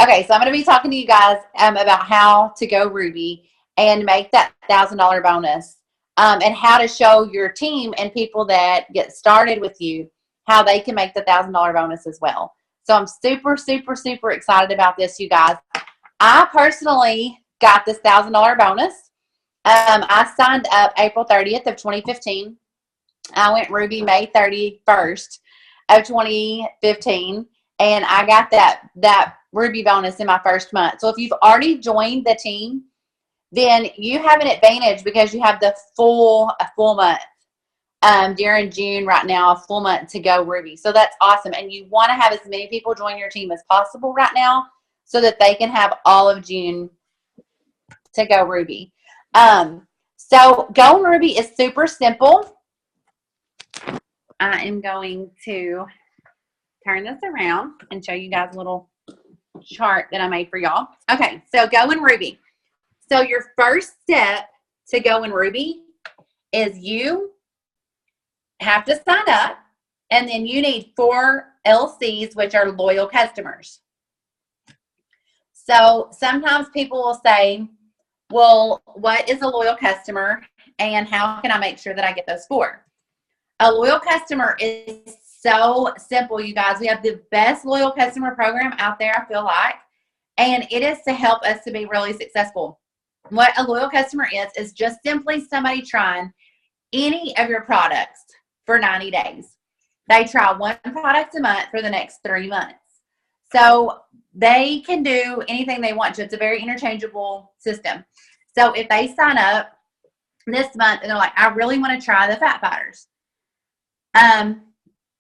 Okay, so I'm going to be talking to you guys about how to go Ruby and make that $1,000 bonus, and how to show your team and people that get started with you how they can make the $1,000 bonus as well. So I'm super, super, super excited about this, you guys. I personally got this $1,000 bonus. I signed up April 30th of 2015. I went Ruby May 31st of 2015, and I got that Ruby bonus in my first month. So if you've already joined the team, then you have an advantage because you have a full month during June right now, a full month to go Ruby. So that's awesome. And you want to have as many people join your team as possible right now so that they can have all of June to go Ruby. So going Ruby is super simple. I am going to turn this around and show you guys a little chart that I made for y'all. Okay, so going Ruby. So your first step to go in Ruby is you have to sign up, and then you need 4 LCs, which are loyal customers. So sometimes people will say, well, what is a loyal customer, and how can I make sure that I get those 4? A loyal customer is so simple, you guys. We have the best loyal customer program out there, I feel like, and it is to help us to be really successful. What a loyal customer is just simply somebody trying any of your products for 90 days. They try one product a month for the next 3 months. So they can do anything they want to. It's a very interchangeable system. So if they sign up this month and they're like, I really want to try the fat fighters.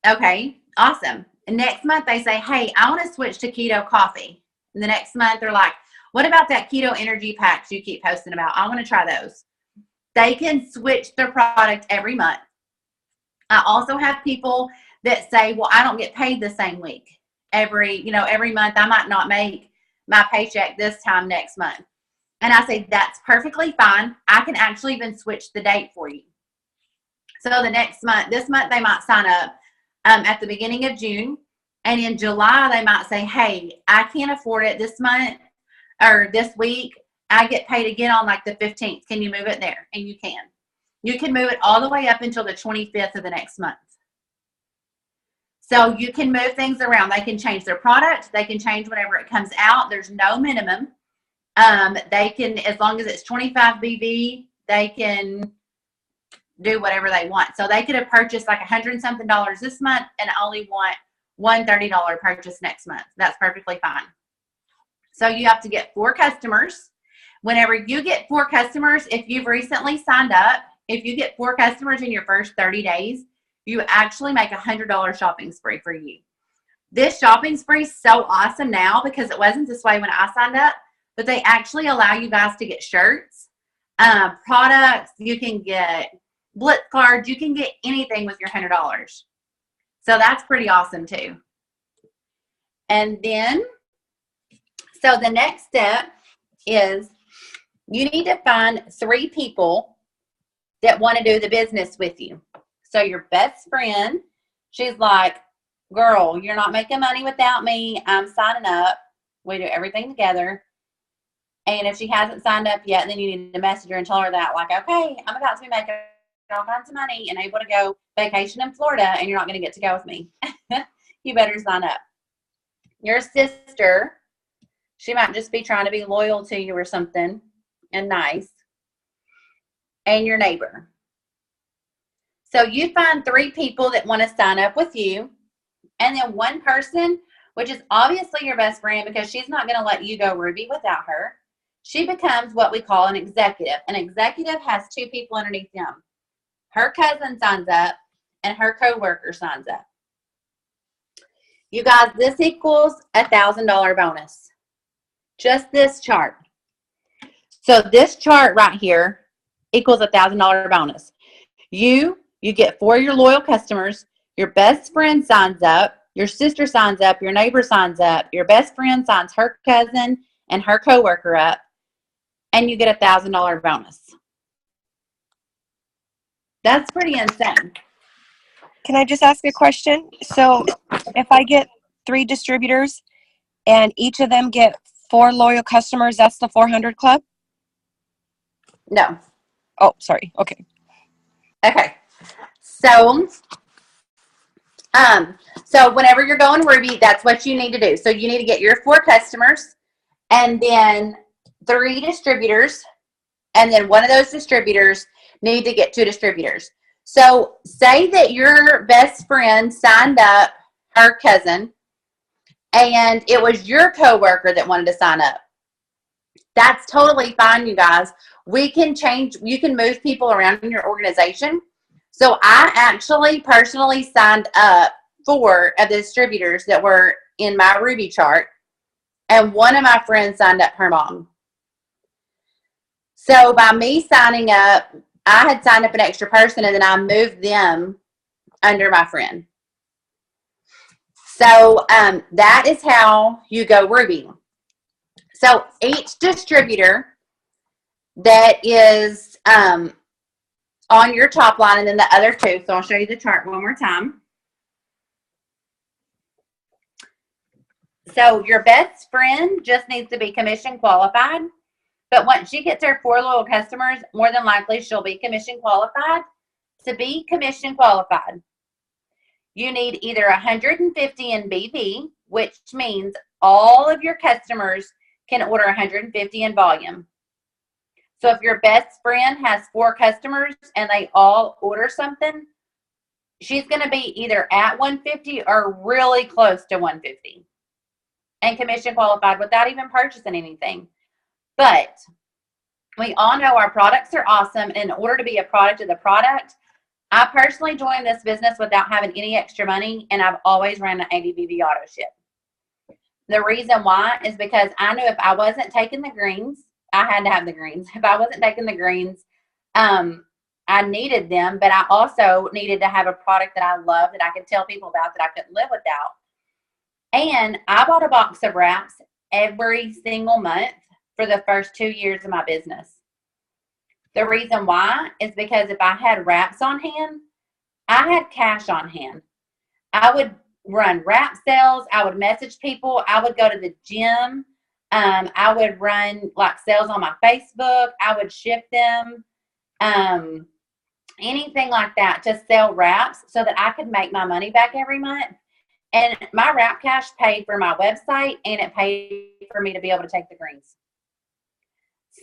Okay, awesome. And next month they say, hey, I want to switch to keto coffee. And the next month they're like, what about that keto energy packs you keep posting about? I want to try those. They can switch their product every month. I also have people that say, well, I don't get paid the same week. Every month I might not make my paycheck this time next month. And I say, that's perfectly fine. I can actually even switch the date for you. So the next month, this month they might sign up at the beginning of June. And in July, they might say, hey, I can't afford it this month or this week. I get paid again on like the 15th. Can you move it there? And you can. You can move it all the way up until the 25th of the next month. So you can move things around. They can change their product. They can change whenever it comes out. There's no minimum. They can, as long as it's 25 BV, they can do whatever they want. So they could have purchased like $100 and something this month and only want one $30 purchase next month. That's perfectly fine. So you have to get 4 customers. Whenever you get 4 customers, if you've recently signed up, if you get 4 customers in your first 30 days, you actually make $100 shopping spree for you. This shopping spree is so awesome now because it wasn't this way when I signed up, but they actually allow you guys to get shirts, products. You can get Blitz cards. You can get anything with your $100. So that's pretty awesome too. And then, so the next step is you need to find 3 people that want to do the business with you. So your best friend, she's like, girl, you're not making money without me. I'm signing up. We do everything together. And if she hasn't signed up yet, then you need to message her and tell her that, like, okay, I'm about to be making all kinds of money and able to go vacation in Florida, and you're not going to get to go with me. You better sign up. Your sister, she might just be trying to be loyal to you or something and nice. And your neighbor. So you find 3 people that want to sign up with you, and then 1 person, which is obviously your best friend because she's not going to let you go Ruby without her. She becomes what we call an executive. An executive has 2 people underneath them. Her cousin signs up and her coworker signs up. You guys, this equals $1,000 bonus. Just this chart. So this chart right here equals $1,000 bonus. You get 4 of your loyal customers. Your best friend signs up. Your sister signs up. Your neighbor signs up. Your best friend signs her cousin and her coworker up. And you get $1,000 bonus. That's pretty insane. Can I just ask a question? So if I get 3 distributors and each of them get 4 loyal customers. That's the 400 Club? No. Oh, sorry. Okay. Okay. So whenever you're going Ruby, that's what you need to do. So you need to get your 4 customers and then 3 distributors. And then one of those distributors need to get 2 distributors. So say that your best friend signed up her cousin and it was your coworker that wanted to sign up. That's totally fine, you guys. We can change, you can move people around in your organization. So I actually personally signed up 4 of the distributors that were in my Ruby chart, and one of my friends signed up her mom. So by me signing up, I had signed up an extra person, and then I moved them under my friend. So that is how you go Ruby. So each distributor that is on your top line, and then the other 2. So I'll show you the chart one more time. So your best friend just needs to be commission qualified. But once she gets her 4 loyal customers, more than likely she'll be commission qualified. To be commission qualified, you need either 150 in BV, which means all of your customers can order 150 in volume. So if your best friend has 4 customers and they all order something, she's going to be either at 150 or really close to 150 and commission qualified without even purchasing anything. But we all know our products are awesome. In order to be a product of the product, I personally joined this business without having any extra money, and I've always run an 80 BV auto ship. The reason why is because I knew if I wasn't taking the greens, I had to have the greens. If I wasn't taking the greens, I needed them, but I also needed to have a product that I love that I could tell people about that I couldn't live without. And I bought a box of wraps every single month for the first 2 years of my business. The reason why is because if I had wraps on hand, I had cash on hand. I would run wrap sales. I would message people. I would go to the gym. I would run like sales on my Facebook. I would ship them, anything like that to sell wraps so that I could make my money back every month. And my wrap cash paid for my website, and it paid for me to be able to take the greens.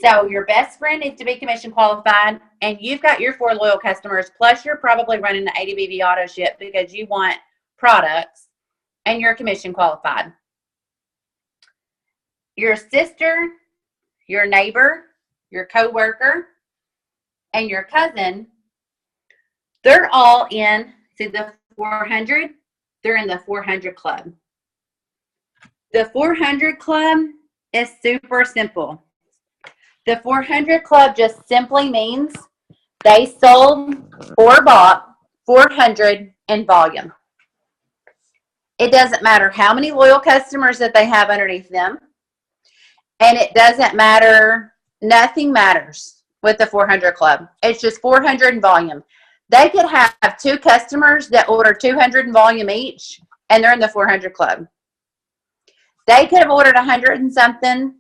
So your best friend needs to be commission qualified, and you've got your 4 loyal customers, plus you're probably running the 80 BV auto ship because you want products, and you're commission qualified. Your sister, your neighbor, your coworker, and your cousin, they're all in, see the 400? They're in the 400 Club. The 400 Club is super simple. The 400 Club just simply means they sold or bought 400 in volume. It doesn't matter how many loyal customers that they have underneath them. And it doesn't matter, nothing matters with the 400 Club. It's just 400 in volume. They could have 2 customers that order 200 in volume each, and they're in the 400 Club. They could have ordered 100 and something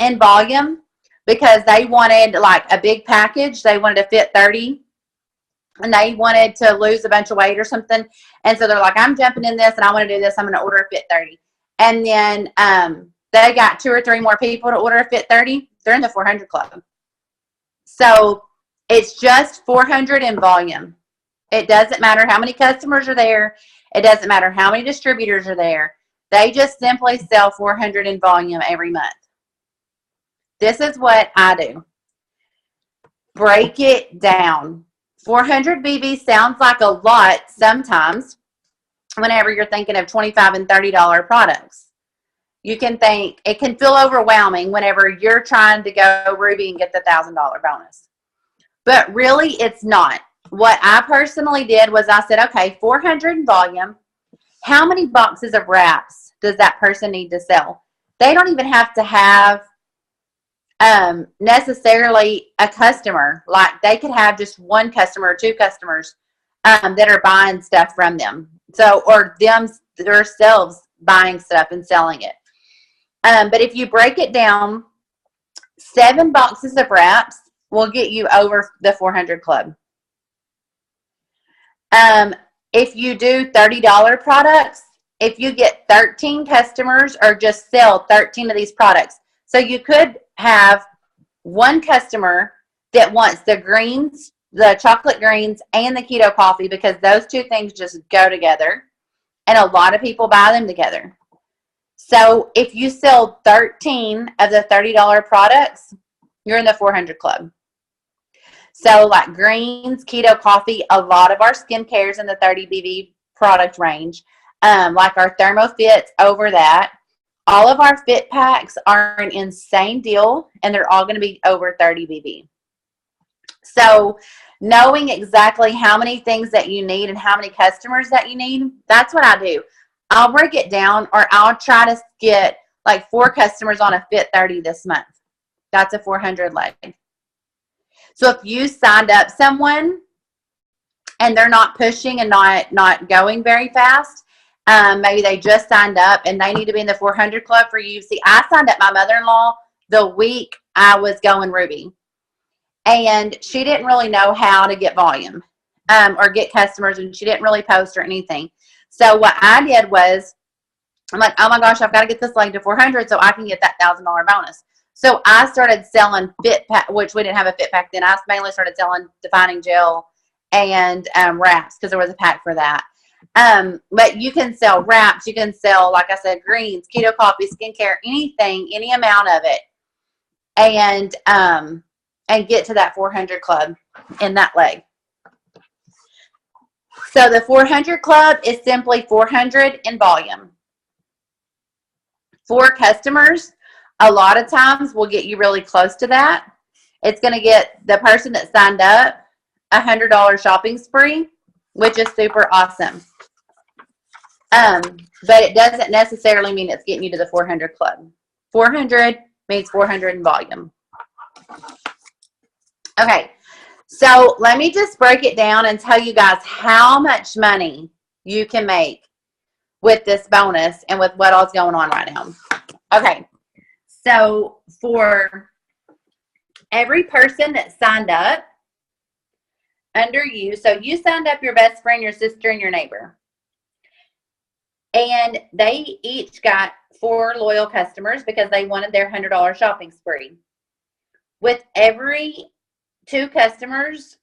in volume because they wanted like a big package. They wanted to fit 30, and they wanted to lose a bunch of weight or something. And so they're like, I'm jumping in this, and I want to do this. I'm going to order a fit 30. And then they got 2 or 3 more people to order a fit 30. They're in the 400 Club. So it's just 400 in volume. It doesn't matter how many customers are there. It doesn't matter how many distributors are there. They just simply sell 400 in volume every month. This is what I do. Break it down. 400 BV sounds like a lot sometimes whenever you're thinking of $25 and $30 products. You can think, it can feel overwhelming whenever you're trying to go Ruby and get the $1,000 bonus. But really, it's not. What I personally did was I said, okay, 400 in volume. How many boxes of wraps does that person need to sell? They don't even have to have necessarily a customer. Like they could have just 1 customer or 2 customers that are buying stuff from them. So, or them themselves buying stuff and selling it. But if you break it down, 7 boxes of wraps will get you over the 400 club. If you do $30 products, if you get 13 customers or just sell 13 of these products, so you could have one customer that wants the greens, the chocolate greens, and the keto coffee because those two things just go together, and a lot of people buy them together. So if you sell 13 of the $30 products, you're in the 400 club. So like greens, keto coffee, a lot of our skincare is in the 30 BV product range. Like our ThermoFits over that. All of our fit packs are an insane deal, and they're all going to be over 30 BV. So knowing exactly how many things that you need and how many customers that you need, that's what I do. I'll break it down, or I'll try to get like 4 customers on a Fit 30 this month. That's a 400 leg. So if you signed up someone and they're not pushing and not going very fast, maybe they just signed up and they need to be in the 400 club for you. See, I signed up my mother-in-law the week I was going Ruby, and she didn't really know how to get volume or get customers, and she didn't really post or anything. So what I did was, I'm like, oh my gosh, I've got to get this leg to 400 so I can get that $1,000 bonus. So I started selling fit pack, which we didn't have a fit pack then. I mainly started selling defining gel and wraps because there was a pack for that. But you can sell wraps. You can sell, like I said, greens, keto coffee, skincare, anything, any amount of it, and get to that 400 club in that leg. So the 400 club is simply 400 in volume. 4 customers, a lot of times will get you really close to that. It's going to get the person that signed up $100 shopping spree, which is super awesome. But it doesn't necessarily mean it's getting you to the 400 club. 400 means 400 in volume. Okay, so let me just break it down and tell you guys how much money you can make with this bonus and with what all's going on right now. Okay, so for every person that signed up under you, so you signed up your best friend, your sister, and your neighbor, and they each got 4 loyal customers because they wanted their $100 shopping spree. With every 2 customers,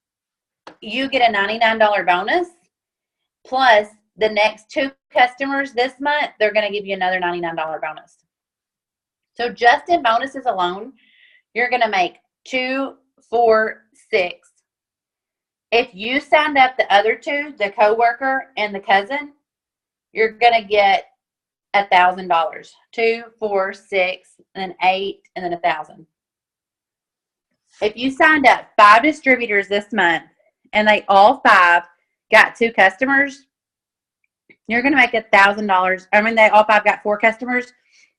you get a $99 bonus, plus the next 2 customers this month, they're going to give you another $99 bonus. So just in bonuses alone, you're going to make 2, 4, 6. If you signed up the other 2, the coworker and the cousin, you're going to get $1,000. 2, 4, 6, and then 8, and then 1,000. If you signed up 5 distributors this month and they all 5 got 2 customers, you're going to make $1,000. I mean, they all 5 got 4 customers.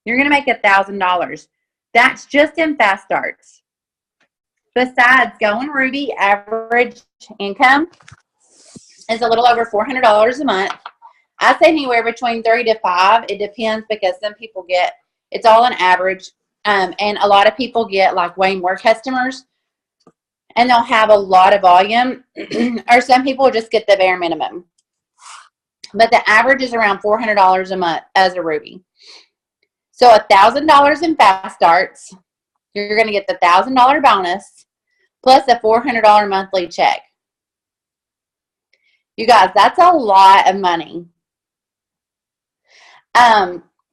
You're going to make $1,000. That's just in fast starts. Besides, Going Ruby average income is a little over $400 a month. I say anywhere between 3 to 5. It depends because some people get, it's all an average. And a lot of people get like way more customers and they'll have a lot of volume, or some people just get the bare minimum. But the average is around $400 a month as a Ruby. So $1,000 in fast starts, you're going to get the $1,000 bonus plus a $400 monthly check. You guys, that's a lot of money.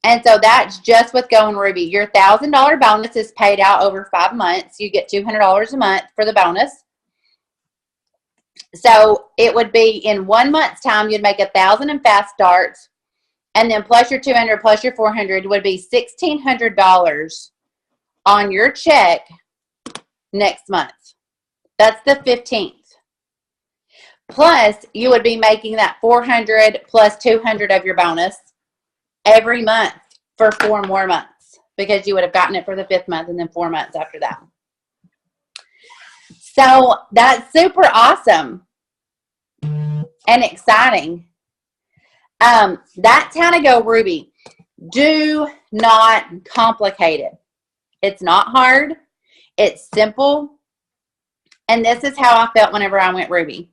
And so that's just with Going Ruby. Your $1,000 bonus is paid out over 5 months. You get $200 a month for the bonus. So it would be in 1 month's time, you'd make $1,000 in fast starts, and then plus your $200 plus your $400 would be $1,600 on your check next month. That's the 15th. Plus, you would be making that $400 plus $200 of your bonus every month for 4 more months, because you would have gotten it for the 5th month and then 4 months after that. So that's super awesome and exciting. That's how to Go Ruby. Do not complicate it. It's not hard. It's simple. And this is how I felt whenever I went Ruby.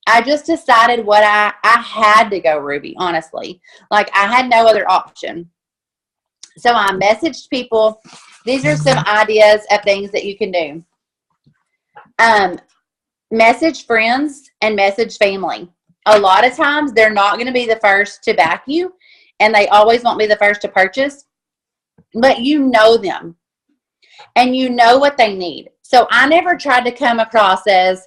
I just decided I had to go Ruby, honestly. Like, I had no other option. So I messaged people. These are some ideas of things that you can do. Message friends and message family. A lot of times they're not going to be the first to back you, and they always won't be the first to purchase, but you know them and you know what they need. So I never tried to come across as,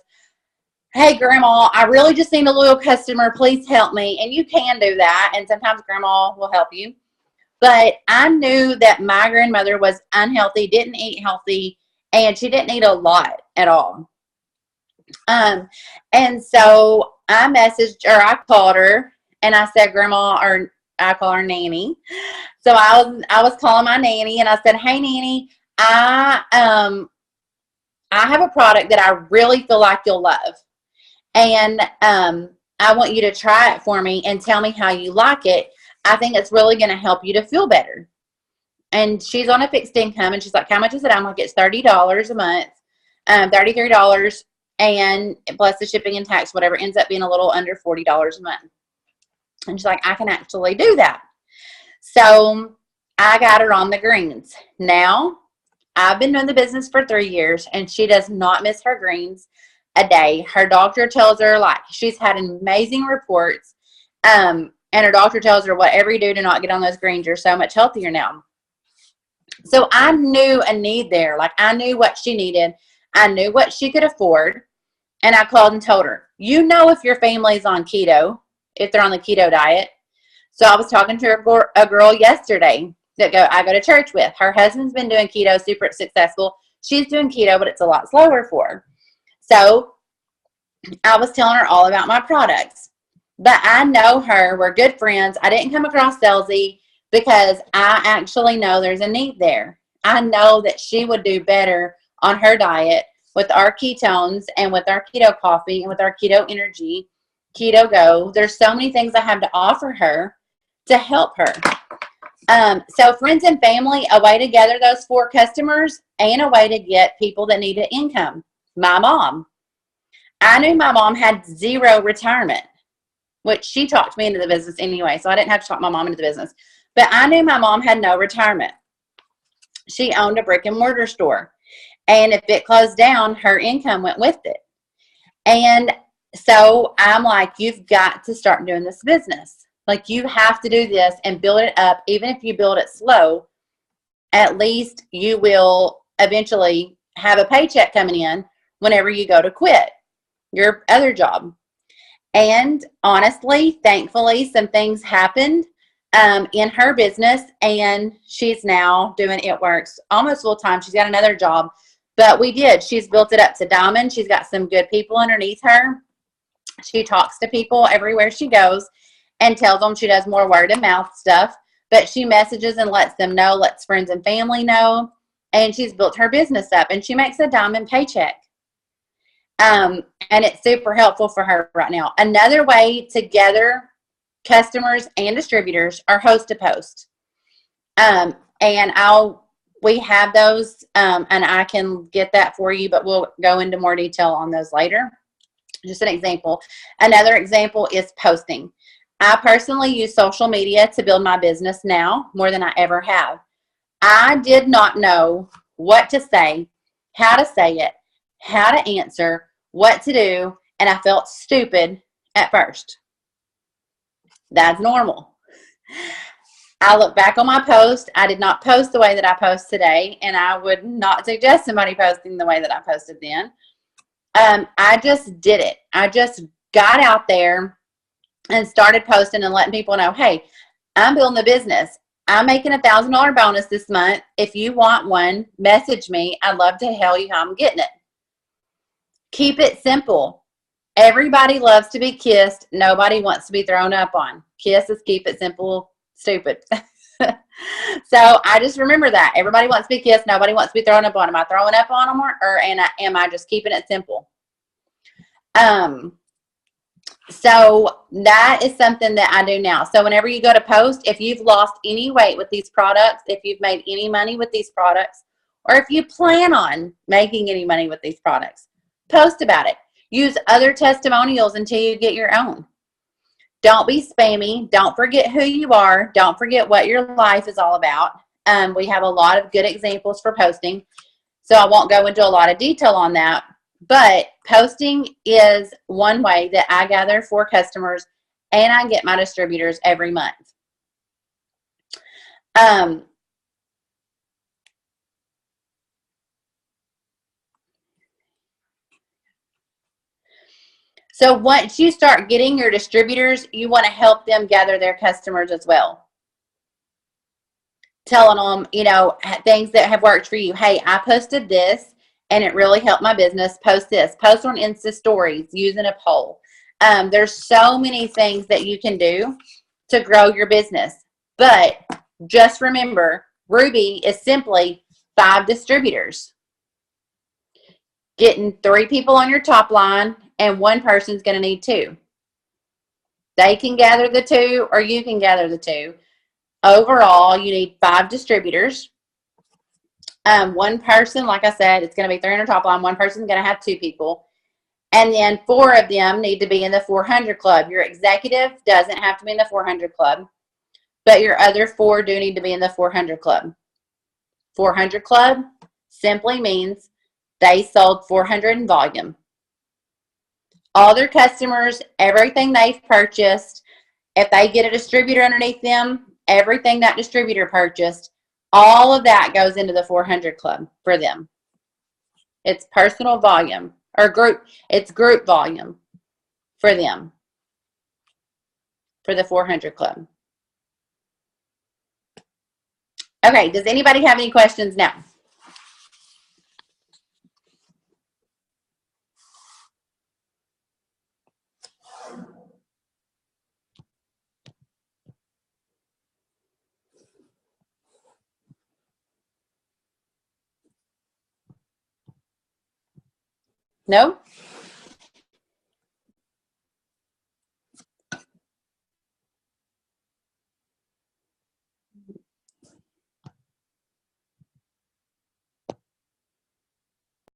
hey, Grandma, I really just need a loyal customer. Please help me. And you can do that, and sometimes Grandma will help you. But I knew that my grandmother was unhealthy, didn't eat healthy, and she didn't eat a lot at all. And so I called her, and I said, Grandma, or I call her Nanny. So I was calling my nanny, and I said, hey, Nanny, I have a product that I really feel like you'll love. And I want you to try it for me and tell me how you like it. I think it's really going to help you to feel better. And she's on a fixed income, and she's like, how much is it? I'm like, it's $30 a month, $33, and plus the shipping and tax, whatever, ends up being a little under $40 a month. And she's like, I can actually do that. So I got her on the greens. Now, I've been doing the business for 3 years, and she does not miss her greens a day. Her doctor tells her, like, she's had amazing reports, and her doctor tells her, whatever you do to not get on those greens, you're so much healthier now. So I knew a need there. Like, I knew what she needed. I knew what she could afford. And I called and told her, you know, if your family's on keto, if they're on the keto diet. So I was talking to a girl yesterday that I go to church with. Her husband's been doing keto, super successful. She's doing keto, but it's a lot slower for her. So I was telling her all about my products. But I know her. We're good friends. I didn't come across salesy because I actually know there's a need there. I know that she would do better on her diet with our ketones and with our keto coffee and with our keto energy, keto go. There's so many things I have to offer her to help her. So friends and family, a way to gather those 4 customers and a way to get people that need an income. My mom. I knew my mom had 0 retirement, which she talked me into the business anyway, so I didn't have to talk my mom into the business. But I knew my mom had no retirement. She owned a brick and mortar store. And if it closed down, her income went with it. And so I'm like, you've got to start doing this business. Like, you have to do this and build it up. Even if you build it slow, at least you will eventually have a paycheck coming in whenever you go to quit your other job. And honestly, thankfully, some things happened in her business, and she's now doing It Works almost full time. She's got another job, but she's built it up to diamond. She's got some good people underneath her. She talks to people everywhere she goes and tells them. She does more word of mouth stuff, but she messages and lets them know, lets friends and family know, and she's built her business up, and she makes a diamond paycheck. And it's super helpful for her right now. Another way to gather customers and distributors are host to post. And we have those, and I can get that for you, but we'll go into more detail on those later. Just an example. Another example is posting. I personally use social media to build my business now more than I ever have. I did not know what to say, how to say it, how to answer, what to do, and I felt stupid at first. That's normal. I look back on my post. I did not post the way that I post today, and I would not suggest somebody posting the way that I posted then. I just did it. I just got out there and started posting and letting people know, hey, I'm building the business. I'm making $1,000 bonus this month. If you want one, message me. I'd love to tell you how I'm getting it. Keep it simple. Everybody loves to be kissed. Nobody wants to be thrown up on. Kisses, keep it simple, stupid. So I just remember that. Everybody wants to be kissed. Nobody wants to be thrown up on. Am I throwing up on them, or am I just keeping it simple? So that is something that I do now. So whenever you go to post, if you've lost any weight with these products, if you've made any money with these products, or if you plan on making any money with these products, post about it. Use other testimonials until you get your own. Don't be spammy. Don't forget who you are. Don't forget what your life is all about. We have a lot of good examples for posting, so I won't go into a lot of detail on that. But posting is one way that I gather for customers and I get my distributors every month. So once you start getting your distributors, you want to help them gather their customers as well. Telling them, you know, things that have worked for you. Hey, I posted this and it really helped my business. Post this. Post on Insta stories using a poll. There's so many things that you can do to grow your business. But just remember, Ruby is simply 5 distributors. Getting 3 people on your top line and one person's going to need 2. They can gather the 2 or you can gather the 2. Overall, you need 5 distributors. One person, like I said, it's going to be 300 top line. One person's going to have 2 people. And then 4 of them need to be in the 400 club. Your executive doesn't have to be in the 400 club, but your other 4 do need to be in the 400 club. 400 club simply means they sold 400 in volume. All their customers, everything they've purchased, if they get a distributor underneath them, everything that distributor purchased, all of that goes into the 400 club for them. It's personal volume or group. It's group volume for them for the 400 club. Okay, does anybody have any questions now? No?